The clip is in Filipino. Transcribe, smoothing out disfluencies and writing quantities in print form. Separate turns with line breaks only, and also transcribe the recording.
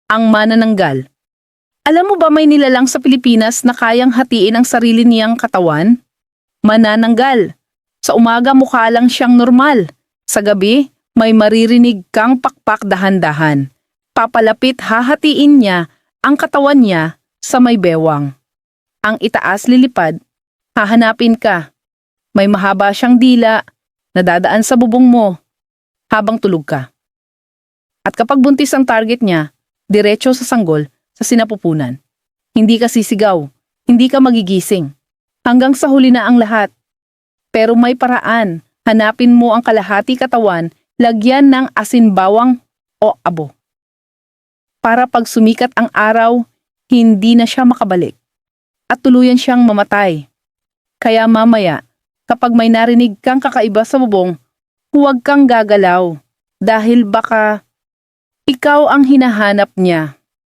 Ang manananggal. Alam mo ba may nilalang sa Pilipinas na kayang hatiin ang sarili niyang katawan? Manananggal. Sa umaga mukha lang siyang normal. Sa gabi, may maririnig kang pakpak dahan-dahan. Papalapit hahatiin niya ang katawan niya sa may bewang. Ang itaas lilipad, hahanapin ka. May mahaba siyang dila, nadadaan sa bubong mo habang tulog ka. At kapag buntis ang target niya, diretso sa sanggol sa sinapupunan. Hindi ka sisigaw, hindi ka magigising. Hanggang sa huli na ang lahat. Pero may paraan, hanapin mo ang kalahati katawan, lagyan ng asinbawang o abo. Para pag sumikat ang araw, hindi na siya makabalik. At tuluyan siyang mamatay. Kaya mamaya, kapag may narinig kang kakaiba sa bubong, huwag kang gagalaw dahil baka ikaw ang hinahanap niya.